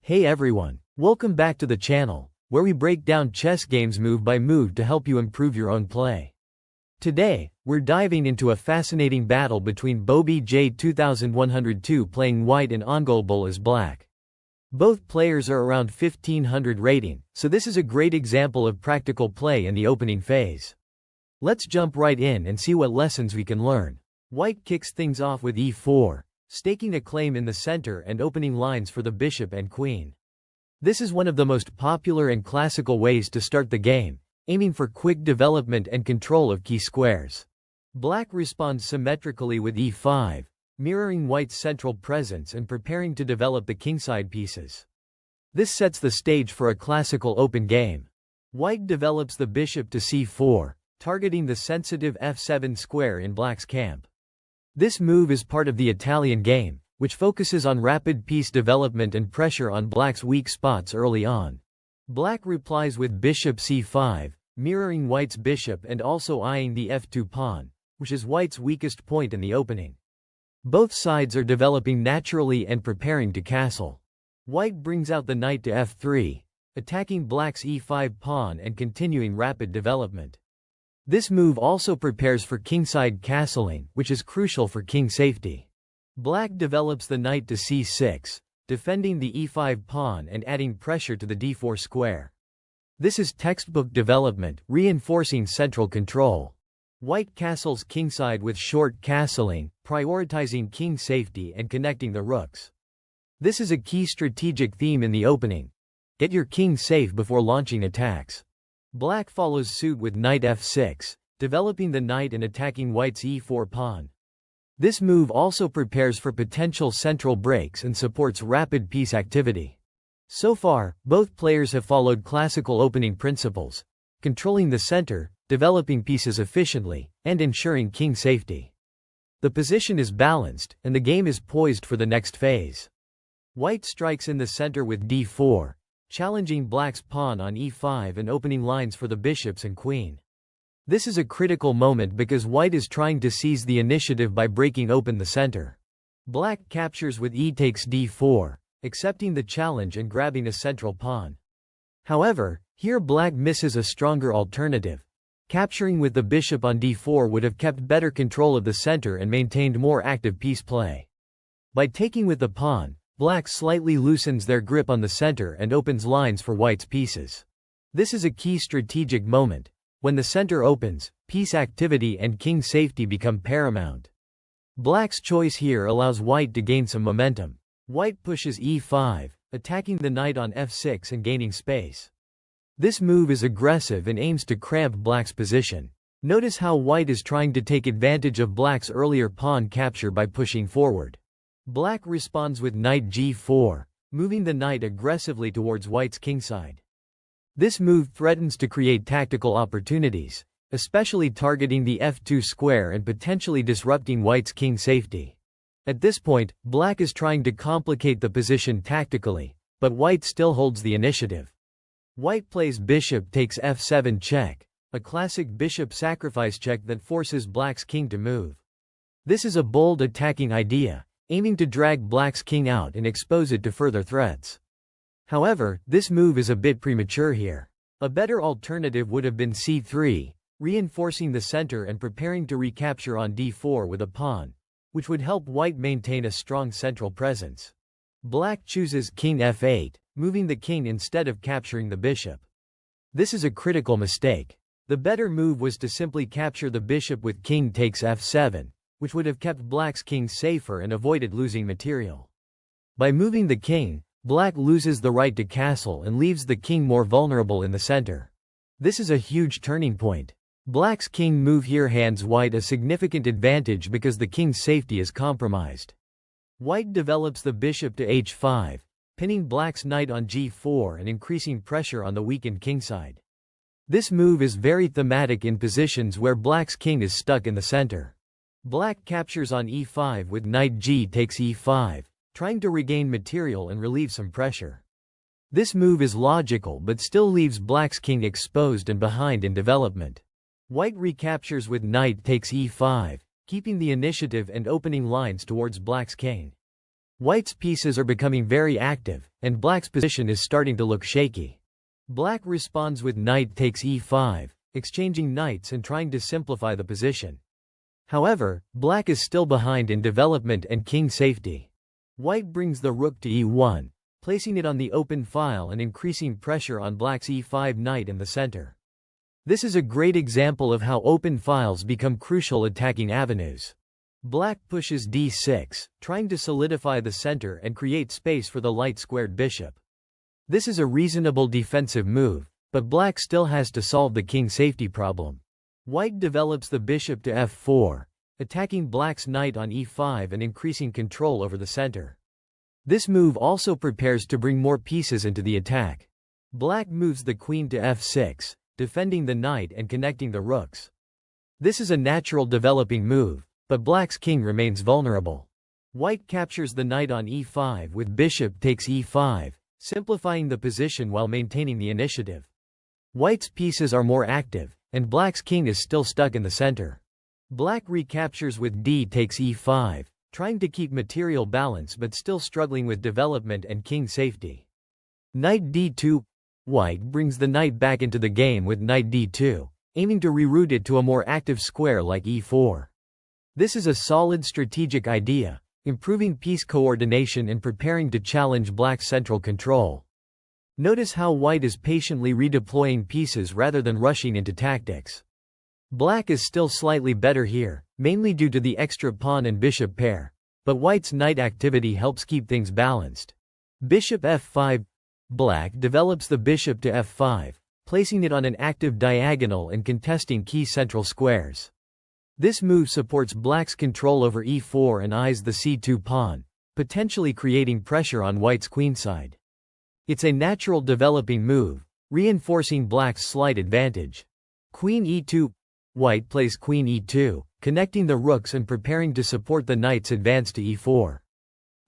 Hey everyone, welcome back to the channel, where we break down chess games move by move to help you improve your own play. Today, we're diving into a fascinating battle between Bobby J 2102 playing white and OngoleBull as black. Both players are around 1500 rating, so this is a great example of practical play in the opening phase. Let's jump right in and see what lessons we can learn. White kicks things off with e4, staking a claim in the center and opening lines for the bishop and queen. This is one of the most popular and classical ways to start the game, aiming for quick development and control of key squares. Black responds symmetrically with e5, mirroring white's central presence and preparing to develop the kingside pieces. This sets the stage for a classical open game. White develops the bishop to c4, targeting the sensitive f7 square in black's camp. This move is part of the Italian game, which focuses on rapid piece development and pressure on black's weak spots early on. Black replies with bishop c5, mirroring white's bishop and also eyeing the f2 pawn, which is white's weakest point in the opening. Both sides are developing naturally and preparing to castle. White brings out the knight to f3, attacking black's e5 pawn and continuing rapid development. This move also prepares for kingside castling, which is crucial for king safety. Black develops the knight to c6, defending the e5 pawn and adding pressure to the d4 square. This is textbook development, reinforcing central control. White castles kingside with short castling, prioritizing king safety and connecting the rooks. This is a key strategic theme in the opening. Get your king safe before launching attacks. Black follows suit with knight f6, developing the knight and attacking white's e4 pawn. This move also prepares for potential central breaks and supports rapid piece activity. So far, both players have followed classical opening principles, controlling the center, developing pieces efficiently, and ensuring king safety. The position is balanced, and the game is poised for the next phase. White strikes in the center with d4, challenging black's pawn on e5 and opening lines for the bishops and queen. This is a critical moment because white is trying to seize the initiative by breaking open the center. Black captures with e takes d4, accepting the challenge and grabbing a central pawn. However, here black misses a stronger alternative. Capturing with the bishop on d4 would have kept better control of the center and maintained more active piece play. By taking with the pawn, black slightly loosens their grip on the center and opens lines for white's pieces. This is a key strategic moment. When the center opens, piece activity and king safety become paramount. Black's choice here allows white to gain some momentum. White pushes e5, attacking the knight on f6 and gaining space. This move is aggressive and aims to cramp black's position. Notice how white is trying to take advantage of black's earlier pawn capture by pushing forward. Black responds with knight g4, moving the knight aggressively towards white's kingside. This move threatens to create tactical opportunities, especially targeting the f2 square and potentially disrupting white's king safety. At this point, black is trying to complicate the position tactically, but white still holds the initiative. White plays bishop takes f7 check, a classic bishop sacrifice check that forces black's king to move. This is a bold attacking idea, aiming to drag black's king out and expose it to further threats. However, this move is a bit premature here. A better alternative would have been c3, reinforcing the center and preparing to recapture on d4 with a pawn, which would help white maintain a strong central presence. Black chooses king f8, moving the king instead of capturing the bishop. This is a critical mistake. The better move was to simply capture the bishop with king takes f7, which would have kept black's king safer and avoided losing material. By moving the king, black loses the right to castle and leaves the king more vulnerable in the center. This is a huge turning point. Black's king move here hands white a significant advantage because the king's safety is compromised. White develops the bishop to h5, pinning black's knight on g4 and increasing pressure on the weakened kingside. This move is very thematic in positions where black's king is stuck in the center. Black captures on e5 with knight g takes e5, trying to regain material and relieve some pressure. This move is logical but still leaves black's king exposed and behind in development. White recaptures with knight takes e5, keeping the initiative and opening lines towards black's king. White's pieces are becoming very active, and black's position is starting to look shaky. Black responds with knight takes e5, exchanging knights and trying to simplify the position. However, black is still behind in development and king safety. White brings the rook to e1, placing it on the open file and increasing pressure on black's e5 knight in the center. This is a great example of how open files become crucial attacking avenues. Black pushes d6, trying to solidify the center and create space for the light-squared bishop. This is a reasonable defensive move, but black still has to solve the king safety problem. White develops the bishop to f4, attacking black's knight on e5 and increasing control over the center. This move also prepares to bring more pieces into the attack. Black moves the queen to f6, defending the knight and connecting the rooks. This is a natural developing move, but black's king remains vulnerable. White captures the knight on e5 with bishop takes e5, simplifying the position while maintaining the initiative. White's pieces are more active, and black's king is still stuck in the center. Black recaptures with d takes e5, trying to keep material balance but still struggling with development and king safety. Knight d2. White brings the knight back into the game with knight d2, aiming to reroute it to a more active square like e4. This is a solid strategic idea, improving piece coordination and preparing to challenge black's central control. Notice how white is patiently redeploying pieces rather than rushing into tactics. Black is still slightly better here, mainly due to the extra pawn and bishop pair, but white's knight activity helps keep things balanced. Bishop f5. Black develops the bishop to f5, placing it on an active diagonal and contesting key central squares. This move supports black's control over e4 and eyes the c2 pawn, potentially creating pressure on white's queenside. It's a natural developing move, reinforcing black's slight advantage. Queen e2. White plays queen e2, connecting the rooks and preparing to support the knight's advance to e4.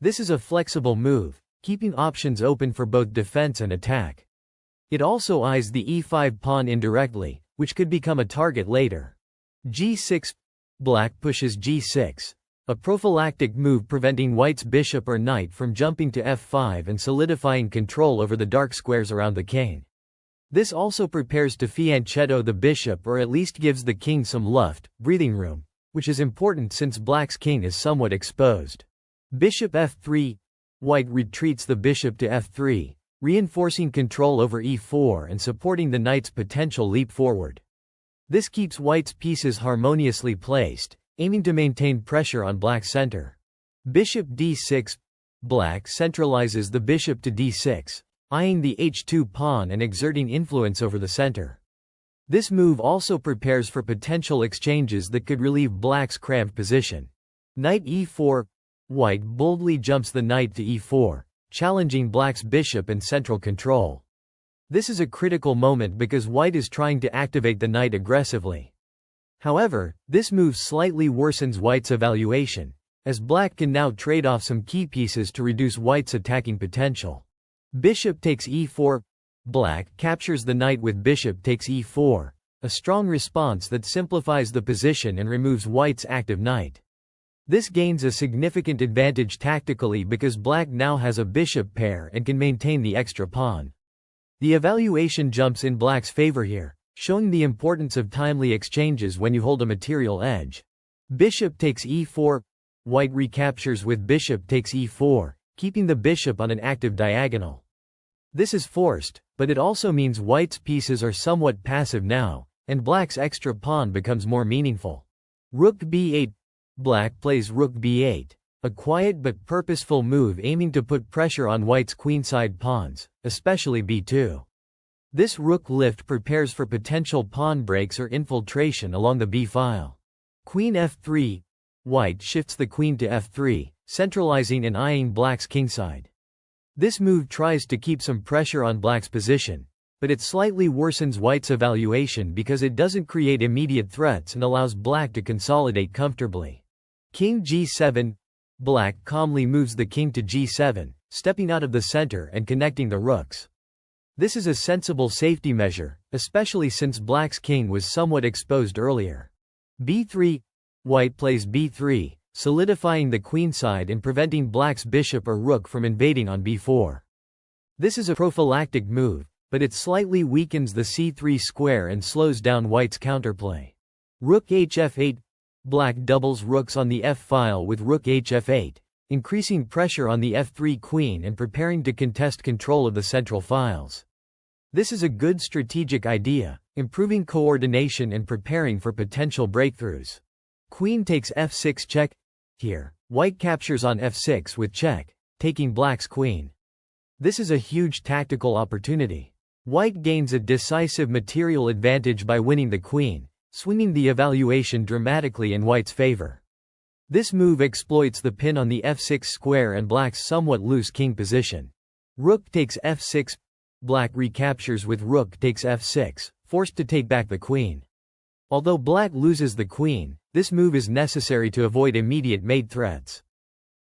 This is a flexible move, keeping options open for both defense and attack. It also eyes the e5 pawn indirectly, which could become a target later. g6. Black pushes g6, a prophylactic move preventing white's bishop or knight from jumping to f5 and solidifying control over the dark squares around the king. This also prepares to fianchetto the bishop or at least gives the king some luft, breathing room, which is important since black's king is somewhat exposed. Bishop f3. White retreats the bishop to f3, reinforcing control over e4 and supporting the knight's potential leap forward. This keeps white's pieces harmoniously placed, aiming to maintain pressure on black's center. Bishop d6. Black centralizes the bishop to d6, eyeing the h2 pawn and exerting influence over the center. This move also prepares for potential exchanges that could relieve black's cramped position. Knight e4. White boldly jumps the knight to e4, challenging black's bishop and central control. This is a critical moment because white is trying to activate the knight aggressively. However, this move slightly worsens white's evaluation, as black can now trade off some key pieces to reduce white's attacking potential. Bishop takes e4. Black captures the knight with bishop takes e4, a strong response that simplifies the position and removes white's active knight. This gains a significant advantage tactically because black now has a bishop pair and can maintain the extra pawn. The evaluation jumps in black's favor here, showing the importance of timely exchanges when you hold a material edge. Bishop takes e4. White recaptures with bishop takes e4, keeping the bishop on an active diagonal. This is forced, but it also means white's pieces are somewhat passive now, and black's extra pawn becomes more meaningful. Rook b8. Black plays rook b8, a quiet but purposeful move aiming to put pressure on white's queenside pawns, especially b2. This rook lift prepares for potential pawn breaks or infiltration along the b-file. Queen f3. White shifts the queen to f3, centralizing and eyeing black's kingside. This move tries to keep some pressure on black's position, but it slightly worsens white's evaluation because it doesn't create immediate threats and allows black to consolidate comfortably. King g7. Black calmly moves the king to g7, stepping out of the center and connecting the rooks. This is a sensible safety measure, especially since black's king was somewhat exposed earlier. b3. White plays b3, solidifying the queenside and preventing black's bishop or rook from invading on b4. This is a prophylactic move, but it slightly weakens the c3 square and slows down white's counterplay. Rook hf8. Black doubles rooks on the f-file with rook hf8, increasing pressure on the f3 queen and preparing to contest control of the central files. This is a good strategic idea, improving coordination and preparing for potential breakthroughs. Queen takes f6 check. Here, white captures on f6 with check, taking black's queen. This is a huge tactical opportunity. White gains a decisive material advantage by winning the queen, swinging the evaluation dramatically in white's favor. This move exploits the pin on the f6 square and black's somewhat loose king position. Rook takes f6. Black recaptures with rook takes f6, forced to take back the queen. Although black loses the queen, this move is necessary to avoid immediate mate threats.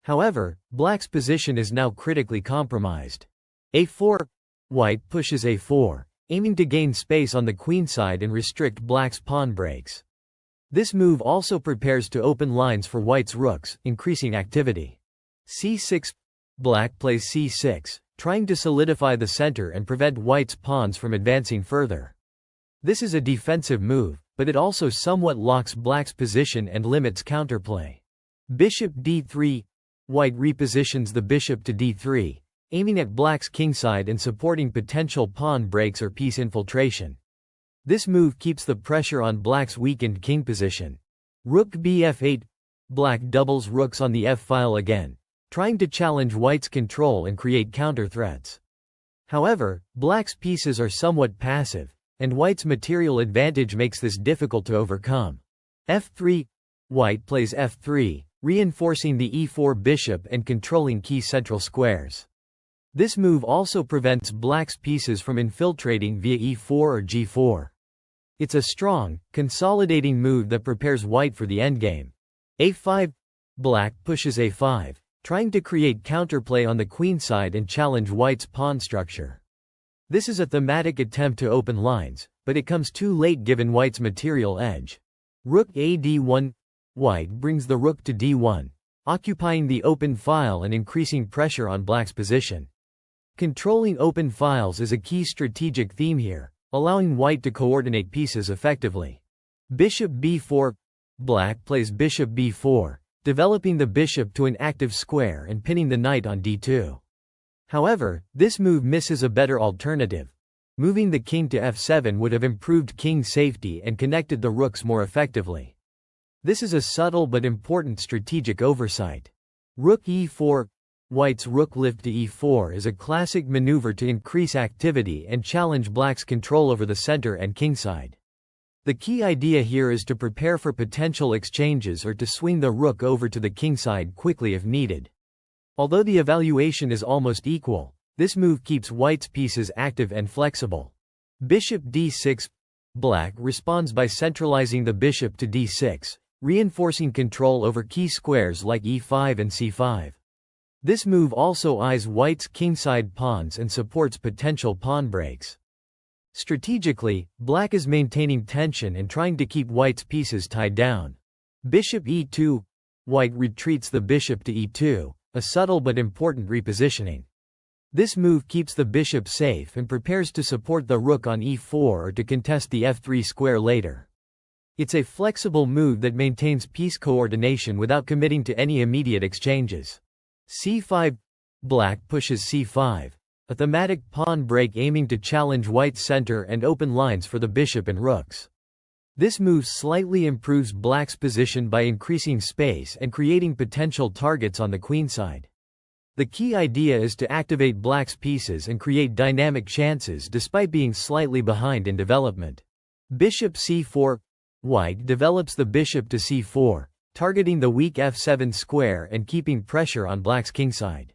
However, black's position is now critically compromised. a4. White pushes a4, aiming to gain space on the queenside and restrict black's pawn breaks. This move also prepares to open lines for white's rooks, increasing activity. c6. Black plays c6, trying to solidify the center and prevent white's pawns from advancing further. This is a defensive move, but it also somewhat locks black's position and limits counterplay. Bishop d3. White repositions the bishop to d3, aiming at black's kingside and supporting potential pawn breaks or piece infiltration. This move keeps the pressure on black's weakened king position. Rook bf8. Black doubles rooks on the f-file again, trying to challenge white's control and create counter threats. However, black's pieces are somewhat passive, and white's material advantage makes this difficult to overcome. f3. White plays f3, reinforcing the e4 bishop and controlling key central squares. This move also prevents black's pieces from infiltrating via e4 or g4. It's a strong, consolidating move that prepares white for the endgame. a5. Black pushes a5, trying to create counterplay on the queenside and challenge white's pawn structure. This is a thematic attempt to open lines, but it comes too late given white's material edge. Rook a d1. White brings the rook to d1, occupying the open file and increasing pressure on black's position. Controlling open files is a key strategic theme here, allowing white to coordinate pieces effectively. Bishop b4. Black plays bishop b4, developing the bishop to an active square and pinning the knight on d2. However, this move misses a better alternative. Moving the king to f7 would have improved king safety and connected the rooks more effectively. This is a subtle but important strategic oversight. Rook e4. White's rook lift to e4 is a classic maneuver to increase activity and challenge black's control over the center and kingside. The key idea here is to prepare for potential exchanges or to swing the rook over to the kingside quickly if needed. Although the evaluation is almost equal, this move keeps white's pieces active and flexible. Bishop d6. Black responds by centralizing the bishop to d6, reinforcing control over key squares like e5 and c5. This move also eyes white's kingside pawns and supports potential pawn breaks. Strategically, black is maintaining tension and trying to keep white's pieces tied down. Bishop e2. White retreats the bishop to e2, a subtle but important repositioning. This move keeps the bishop safe and prepares to support the rook on e4 or to contest the f3 square later. It's a flexible move that maintains piece coordination without committing to any immediate exchanges. c5. Black pushes c5, a thematic pawn break aiming to challenge white's center and open lines for the bishop and rooks. This move slightly improves black's position by increasing space and creating potential targets on the queenside. The key idea is to activate black's pieces and create dynamic chances despite being slightly behind in development. Bishop c4. White develops the bishop to c4, targeting the weak f7 square and keeping pressure on black's kingside.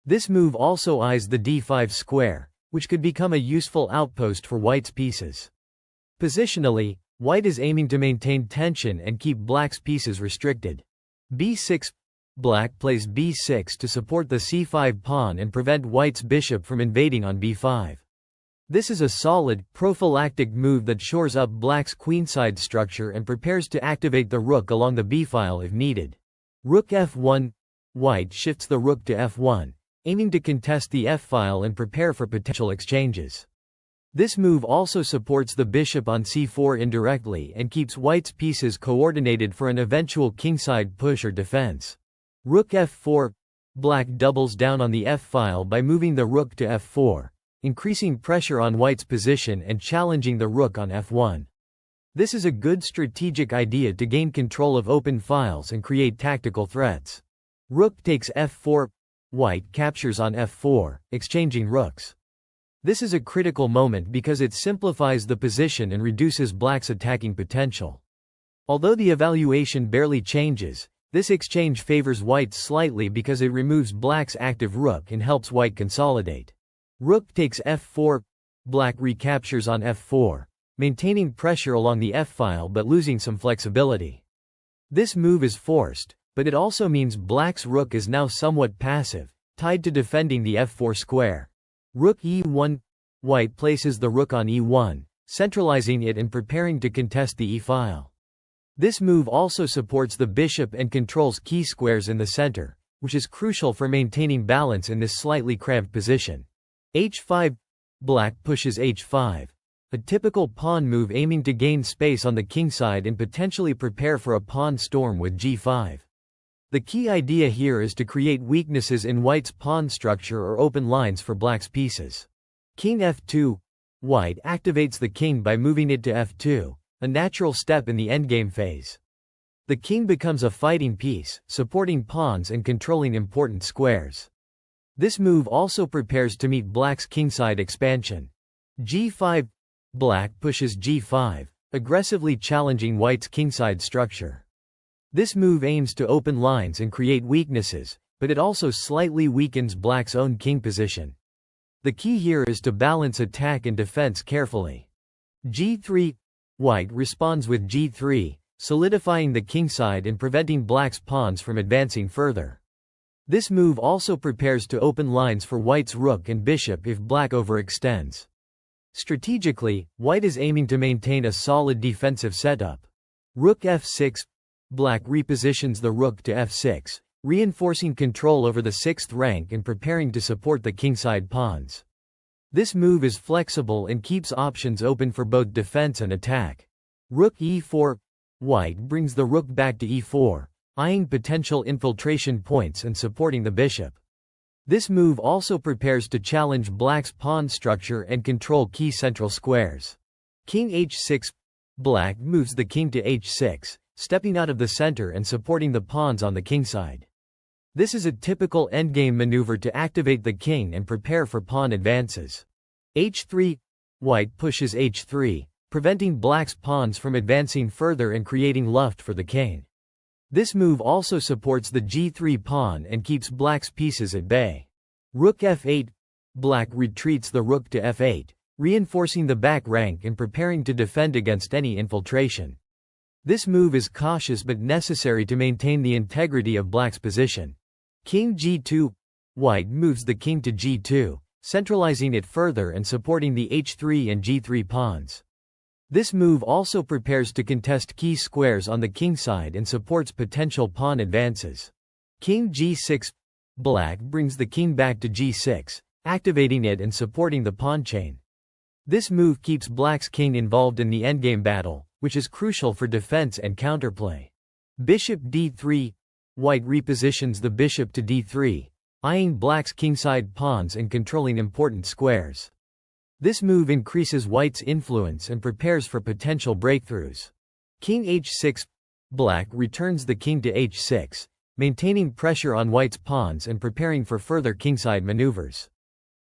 This move also eyes the d5 square, which could become a useful outpost for white's pieces. Positionally, white is aiming to maintain tension and keep black's pieces restricted. b6. Black plays b6 to support the c5 pawn and prevent white's bishop from invading on b5. This is a solid, prophylactic move that shores up black's queenside structure and prepares to activate the rook along the b-file if needed. Rook f1. White shifts the rook to f1, aiming to contest the f-file and prepare for potential exchanges. This move also supports the bishop on c4 indirectly and keeps white's pieces coordinated for an eventual kingside push or defense. Rook f4. Black doubles down on the f-file by moving the rook to f4, increasing pressure on white's position and challenging the rook on f1. This is a good strategic idea to gain control of open files and create tactical threats. Rook takes f4. White captures on f4, exchanging rooks. This is a critical moment because it simplifies the position and reduces black's attacking potential. Although the evaluation barely changes, this exchange favors white slightly because it removes black's active rook and helps white consolidate. Rook takes f4. Black recaptures on f4, maintaining pressure along the f-file but losing some flexibility. This move is forced, but it also means black's rook is now somewhat passive, tied to defending the f4 square. Rook e1. White places the rook on e1, centralizing it and preparing to contest the e-file. This move also supports the bishop and controls key squares in the center, which is crucial for maintaining balance in this slightly cramped position. h5. Black pushes h5, a typical pawn move aiming to gain space on the kingside and potentially prepare for a pawn storm with g5. The key idea here is to create weaknesses in white's pawn structure or open lines for black's pieces. King f2. White activates the king by moving it to f2, a natural step in the endgame phase. The king becomes a fighting piece, supporting pawns and controlling important squares. This move also prepares to meet black's kingside expansion. g5. Black pushes g5, aggressively challenging white's kingside structure. This move aims to open lines and create weaknesses, but it also slightly weakens black's own king position. The key here is to balance attack and defense carefully. g3. White responds with g3, solidifying the kingside and preventing black's pawns from advancing further. This move also prepares to open lines for white's rook and bishop if black overextends. Strategically, white is aiming to maintain a solid defensive setup. Rook f6. Black repositions the rook to f6, reinforcing control over the 6th rank and preparing to support the kingside pawns. This move is flexible and keeps options open for both defense and attack. Rook e4. White brings the rook back to e4, eyeing potential infiltration points and supporting the bishop. This move also prepares to challenge black's pawn structure and control key central squares. King h6. Black moves the king to h6, stepping out of the center and supporting the pawns on the kingside. This is a typical endgame maneuver to activate the king and prepare for pawn advances. h3. White pushes h3, preventing black's pawns from advancing further and creating luft for the king. This move also supports the g3 pawn and keeps black's pieces at bay. Rook f8. Black retreats the rook to f8, reinforcing the back rank and preparing to defend against any infiltration. This move is cautious but necessary to maintain the integrity of black's position. King g2. White moves the king to g2, centralizing it further and supporting the h3 and g3 pawns. This move also prepares to contest key squares on the kingside and supports potential pawn advances. King g6. Black brings the king back to g6, activating it and supporting the pawn chain. This move keeps black's king involved in the endgame battle, which is crucial for defense and counterplay. Bishop d3. White repositions the bishop to d3, eyeing black's kingside pawns and controlling important squares. This move increases white's influence and prepares for potential breakthroughs. King h6. Black returns the king to h6, maintaining pressure on white's pawns and preparing for further kingside maneuvers.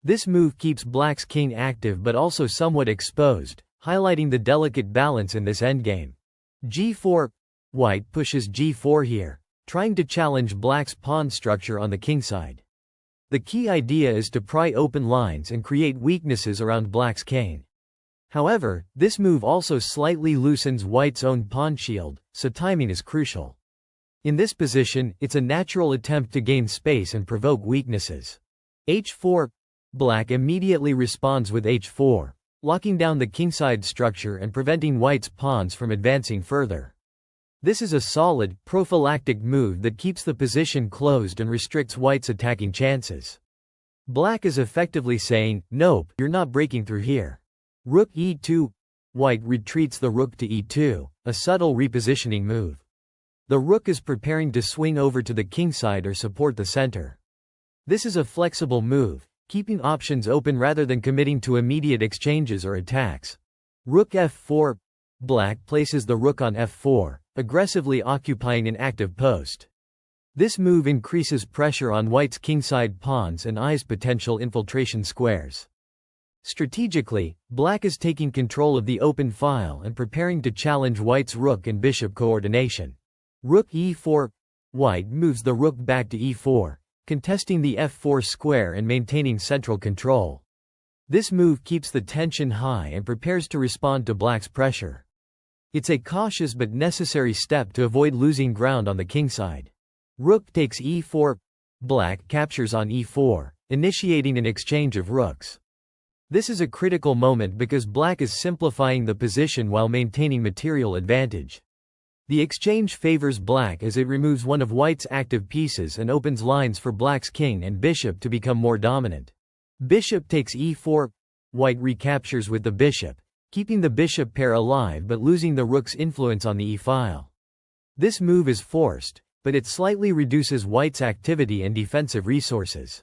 This move keeps black's king active but also somewhat exposed, highlighting the delicate balance in this endgame. g4. White pushes g4 here, trying to challenge black's pawn structure on the kingside. The key idea is to pry open lines and create weaknesses around black's king. However, this move also slightly loosens white's own pawn shield, so timing is crucial. In this position, it's a natural attempt to gain space and provoke weaknesses. h4. Black immediately responds with h4, locking down the kingside structure and preventing white's pawns from advancing further. This is a solid, prophylactic move that keeps the position closed and restricts white's attacking chances. Black is effectively saying, "Nope, you're not breaking through here." Rook e2. White retreats the rook to e2, a subtle repositioning move. The rook is preparing to swing over to the kingside or support the center. This is a flexible move, keeping options open rather than committing to immediate exchanges or attacks. Rook f4. Black places the rook on f4, aggressively occupying an active post. This move increases pressure on white's kingside pawns and eyes potential infiltration squares. Strategically, black is taking control of the open file and preparing to challenge white's rook and bishop coordination. Rook e4. White moves the rook back to e4, contesting the f4 square and maintaining central control. This move keeps the tension high and prepares to respond to black's pressure. It's a cautious but necessary step to avoid losing ground on the kingside. Rook takes e4. Black captures on e4, initiating an exchange of rooks. This is a critical moment because black is simplifying the position while maintaining material advantage. The exchange favors black as it removes one of white's active pieces and opens lines for black's king and bishop to become more dominant. Bishop takes e4. White recaptures with the bishop, keeping the bishop pair alive but losing the rook's influence on the e-file. This move is forced, but it slightly reduces white's activity and defensive resources.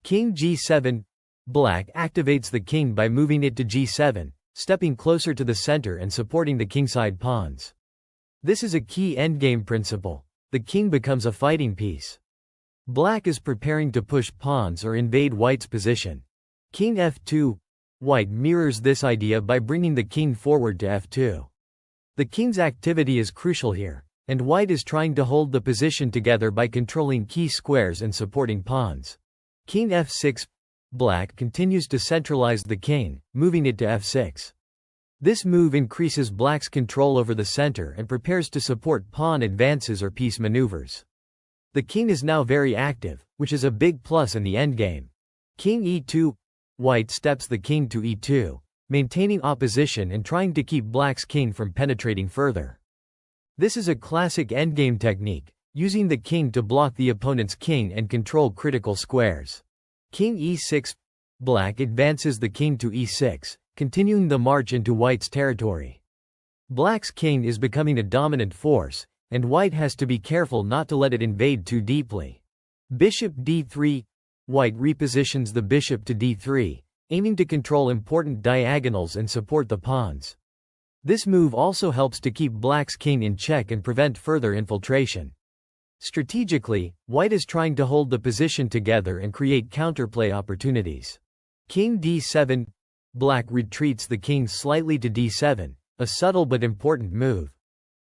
King g7. Black activates the king by moving it to g7, stepping closer to the center and supporting the kingside pawns. This is a key endgame principle. The king becomes a fighting piece. Black is preparing to push pawns or invade white's position. King f2. White mirrors this idea by bringing the king forward to f2. The king's activity is crucial here, and white is trying to hold the position together by controlling key squares and supporting pawns. King f6. Black continues to centralize the king, moving it to f6. This move increases black's control over the center and prepares to support pawn advances or piece maneuvers. The king is now very active, which is a big plus in the endgame. King e2. White steps the king to e2, maintaining opposition and trying to keep black's king from penetrating further. This is a classic endgame technique, using the king to block the opponent's king and control critical squares. King e6. Black advances the king to e6, continuing the march into white's territory. Black's king is becoming a dominant force, and white has to be careful not to let it invade too deeply. Bishop d3. White repositions the bishop to d3, aiming to control important diagonals and support the pawns. This move also helps to keep black's king in check and prevent further infiltration. Strategically, white is trying to hold the position together and create counterplay opportunities. King d7. Black retreats the king slightly to d7, a subtle but important move.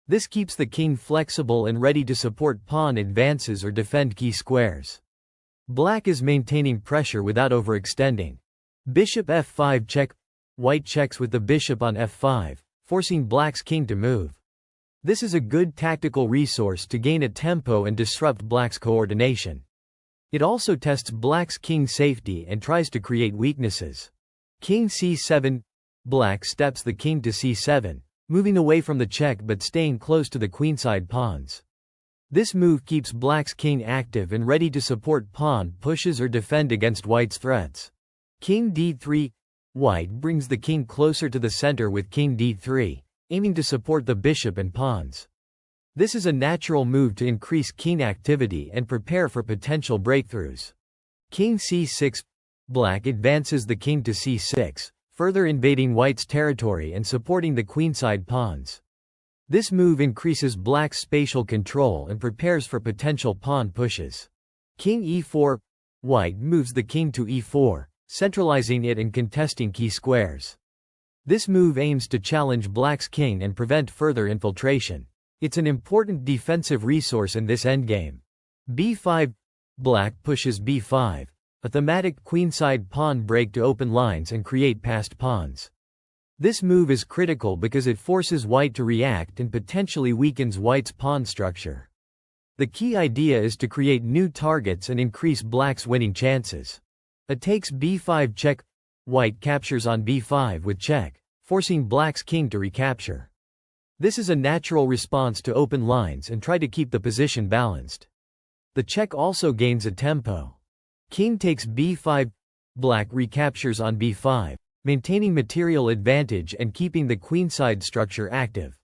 This keeps the king flexible and ready to support pawn advances or defend key squares. Black is maintaining pressure without overextending. Bishop f5 check. White checks with the bishop on f5, forcing black's king to move. This is a good tactical resource to gain a tempo and disrupt black's coordination. It also tests black's king safety and tries to create weaknesses. King c7. Black steps the king to c7, moving away from the check but staying close to the queenside pawns. This move keeps black's king active and ready to support pawn pushes or defend against white's threats. King d3. White brings the king closer to the center with king d3, aiming to support the bishop and pawns. This is a natural move to increase king activity and prepare for potential breakthroughs. King c6. Black advances the king to c6, further invading white's territory and supporting the queenside pawns. This move increases black's spatial control and prepares for potential pawn pushes. King e4. White moves the king to e4, centralizing it and contesting key squares. This move aims to challenge black's king and prevent further infiltration. It's an important defensive resource in this endgame. b5. Black pushes b5, a thematic queenside pawn break to open lines and create passed pawns. This move is critical because it forces white to react and potentially weakens white's pawn structure. The key idea is to create new targets and increase black's winning chances. A takes b5 check. White captures on b5 with check, forcing black's king to recapture. This is a natural response to open lines and try to keep the position balanced. The check also gains a tempo. King takes b5, black recaptures on b5, maintaining material advantage and keeping the queenside structure active.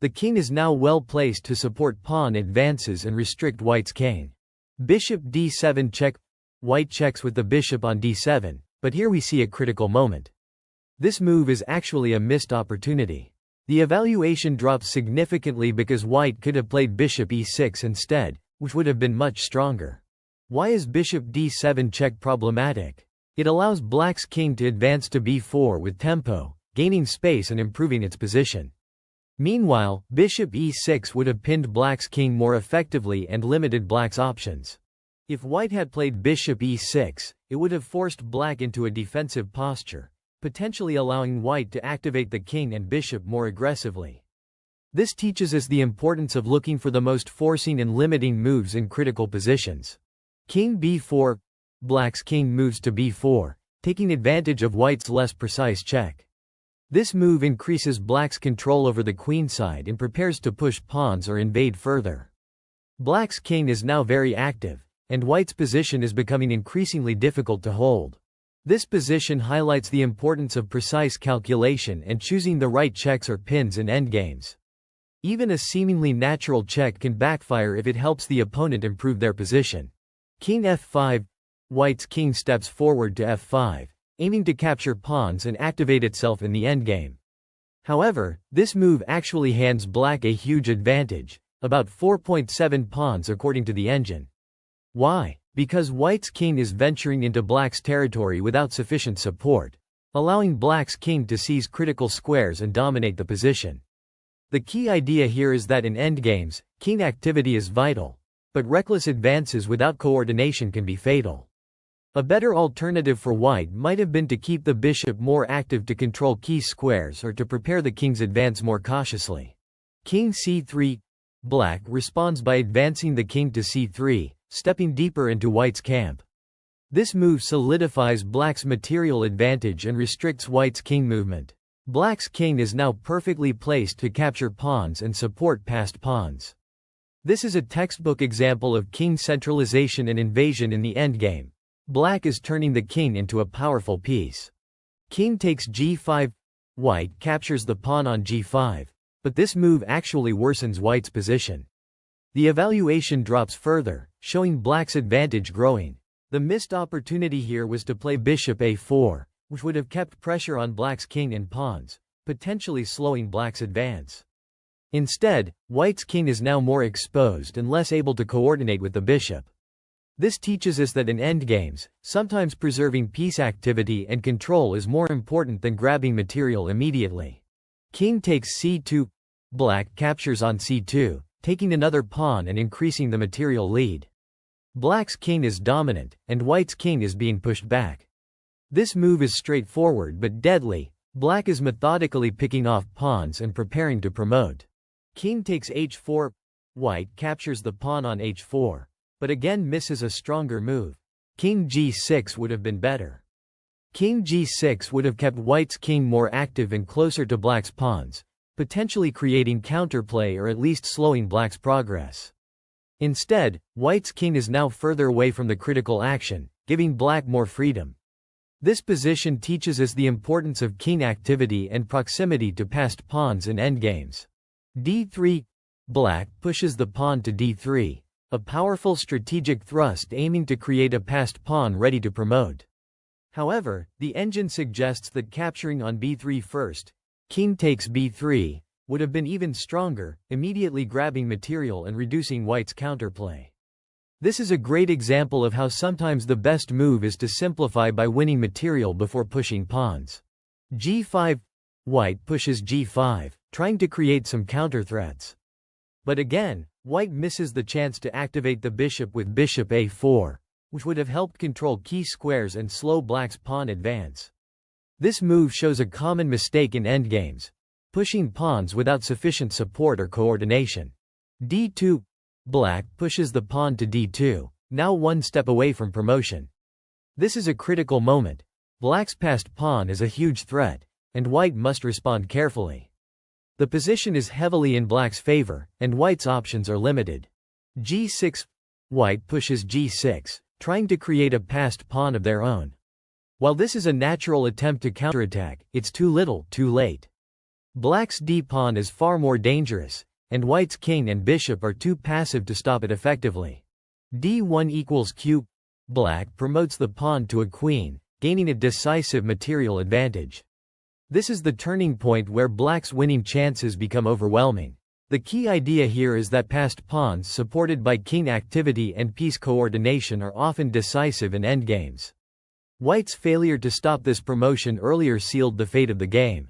The king is now well placed to support pawn advances and restrict white's king. Bishop d7 check. White checks with the bishop on d7, but here we see a critical moment. This move is actually a missed opportunity. The evaluation drops significantly because white could have played bishop e6 instead, which would have been much stronger. Why is bishop d7 check problematic? It allows black's king to advance to b4 with tempo, gaining space and improving its position. Meanwhile, bishop e6 would have pinned black's king more effectively and limited black's options. If white had played bishop e6, it would have forced black into a defensive posture, potentially allowing white to activate the king and bishop more aggressively. This teaches us the importance of looking for the most forcing and limiting moves in critical positions. King b4, black's king moves to b4, taking advantage of white's less precise check. This move increases black's control over the queenside and prepares to push pawns or invade further. Black's king is now very active, and white's position is becoming increasingly difficult to hold. This position highlights the importance of precise calculation and choosing the right checks or pins in endgames. Even a seemingly natural check can backfire if it helps the opponent improve their position. King f5, white's king steps forward to f5, aiming to capture pawns and activate itself in the endgame. However, this move actually hands black a huge advantage, about 4.7 pawns according to the engine. Why? Because white's king is venturing into black's territory without sufficient support, allowing black's king to seize critical squares and dominate the position. The key idea here is that in endgames, king activity is vital, but reckless advances without coordination can be fatal. A better alternative for white might have been to keep the bishop more active to control key squares or to prepare the king's advance more cautiously. King c3, black responds by advancing the king to c3, stepping deeper into white's camp. This move solidifies black's material advantage and restricts white's king movement. Black's king is now perfectly placed to capture pawns and support passed pawns. This is a textbook example of king centralization and invasion in the endgame. Black is turning the king into a powerful piece. King takes g5, white captures the pawn on g5, but this move actually worsens white's position. The evaluation drops further, showing black's advantage growing. The missed opportunity here was to play bishop a4, which would have kept pressure on black's king and pawns, potentially slowing black's advance. Instead, white's king is now more exposed and less able to coordinate with the bishop. This teaches us that in endgames, sometimes preserving piece activity and control is more important than grabbing material immediately. King takes c2, black captures on c2, taking another pawn and increasing the material lead. Black's king is dominant, and white's king is being pushed back. This move is straightforward but deadly. Black is methodically picking off pawns and preparing to promote. King takes h4, white captures the pawn on h4, but again misses a stronger move. King g6 would have been better. King g6 would have kept white's king more active and closer to black's pawns, potentially creating counterplay or at least slowing black's progress. Instead, white's king is now further away from the critical action, giving black more freedom. This position teaches us the importance of king activity and proximity to passed pawns in endgames. d3, black pushes the pawn to d3, a powerful strategic thrust aiming to create a passed pawn ready to promote. However, the engine suggests that capturing on b3 first, king takes b3, would have been even stronger, immediately grabbing material and reducing white's counterplay. This is a great example of how sometimes the best move is to simplify by winning material before pushing pawns. g5, white pushes g5, trying to create some counter threats. But again, white misses the chance to activate the bishop with bishop a4, which would have helped control key squares and slow black's pawn advance. This move shows a common mistake in endgames, pushing pawns without sufficient support or coordination. d2, black pushes the pawn to d2, now one step away from promotion. This is a critical moment. Black's passed pawn is a huge threat, and white must respond carefully. The position is heavily in black's favor, and white's options are limited. g6. White pushes g6, trying to create a passed pawn of their own. While this is a natural attempt to counterattack, it's too little, too late. Black's d-pawn is far more dangerous, and white's king and bishop are too passive to stop it effectively. d1 equals q. Black promotes the pawn to a queen, gaining a decisive material advantage. This is the turning point where black's winning chances become overwhelming. The key idea here is that passed pawns supported by king activity and piece coordination are often decisive in endgames. White's failure to stop this promotion earlier sealed the fate of the game.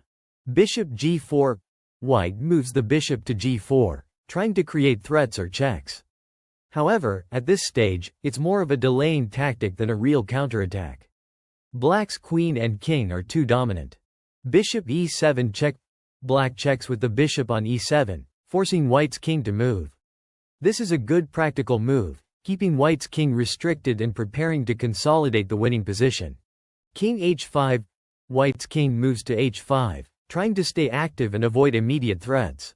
Bishop g4. White moves the bishop to g4, trying to create threats or checks. However, at this stage, it's more of a delaying tactic than a real counterattack. Black's queen and king are too dominant. Bishop e7 check. Black checks with the bishop on e7, forcing white's king to move. This is a good practical move, keeping white's king restricted and preparing to consolidate the winning position. King h5. White's king moves to h5, trying to stay active and avoid immediate threats.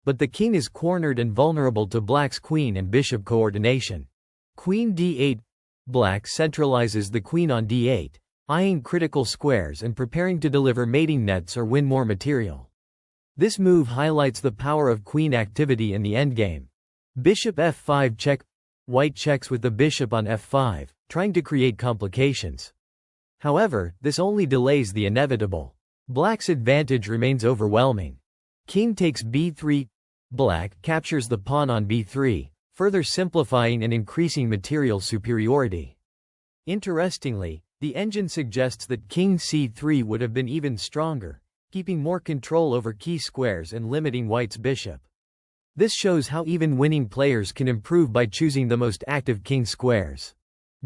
But the king is cornered and vulnerable to black's queen and bishop coordination. Queen d8. Black centralizes the queen on d8, eyeing critical squares and preparing to deliver mating nets or win more material. This move highlights the power of queen activity in the endgame. Bishop f5 check. White checks with the bishop on f5, trying to create complications. However, this only delays the inevitable. Black's advantage remains overwhelming. King takes b3. Black captures the pawn on b3, further simplifying and increasing material superiority. Interestingly, the engine suggests that king c3 would have been even stronger, keeping more control over key squares and limiting white's bishop. This shows how even winning players can improve by choosing the most active king squares.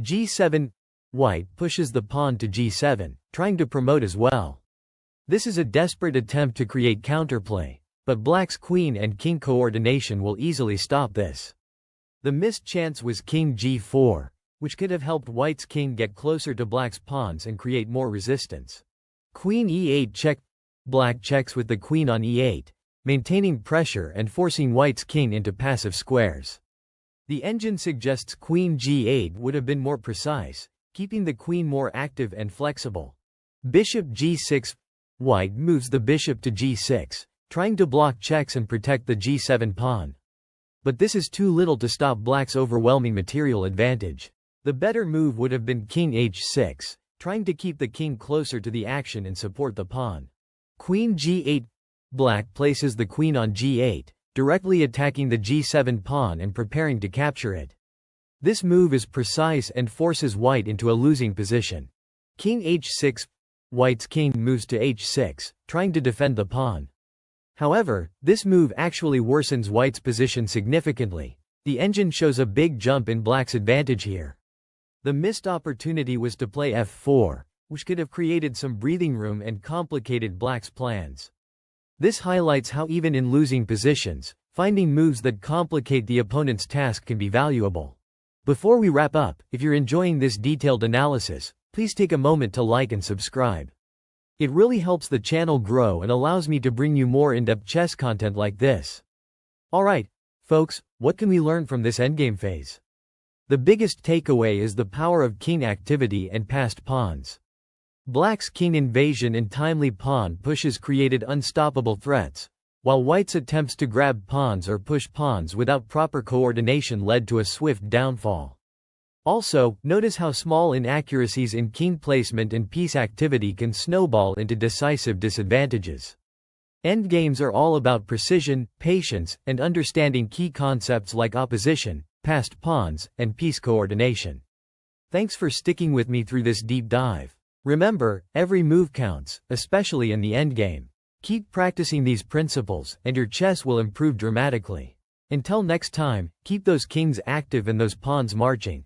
g7. White pushes the pawn to g7, trying to promote as well. This is a desperate attempt to create counterplay, but black's queen and king coordination will easily stop this. The missed chance was king g4, which could have helped white's king get closer to black's pawns and create more resistance. Queen e8 check. Black checks with the queen on e8, maintaining pressure and forcing white's king into passive squares. The engine suggests queen g8 would have been more precise, keeping the queen more active and flexible. Bishop g6. White moves the bishop to g6, trying to block checks and protect the g7 pawn. But this is too little to stop black's overwhelming material advantage. The better move would have been king h6, trying to keep the king closer to the action and support the pawn. Queen g8. Black places the queen on g8, directly attacking the g7 pawn and preparing to capture it. This move is precise and forces white into a losing position. King h6. White's king moves to h6, trying to defend the pawn. However, this move actually worsens white's position significantly. The engine shows a big jump in black's advantage here. The missed opportunity was to play f4, which could have created some breathing room and complicated black's plans. This highlights how even in losing positions, finding moves that complicate the opponent's task can be valuable. Before we wrap up, if you're enjoying this detailed analysis, please take a moment to like and subscribe. It really helps the channel grow and allows me to bring you more in-depth chess content like this. Alright, folks, what can we learn from this endgame phase? The biggest takeaway is the power of king activity and passed pawns. Black's king invasion and timely pawn pushes created unstoppable threats, while white's attempts to grab pawns or push pawns without proper coordination led to a swift downfall. Also, notice how small inaccuracies in king placement and piece activity can snowball into decisive disadvantages. Endgames are all about precision, patience, and understanding key concepts like opposition, passed pawns, and piece coordination. Thanks for sticking with me through this deep dive. Remember, every move counts, especially in the endgame. Keep practicing these principles, and your chess will improve dramatically. Until next time, keep those kings active and those pawns marching.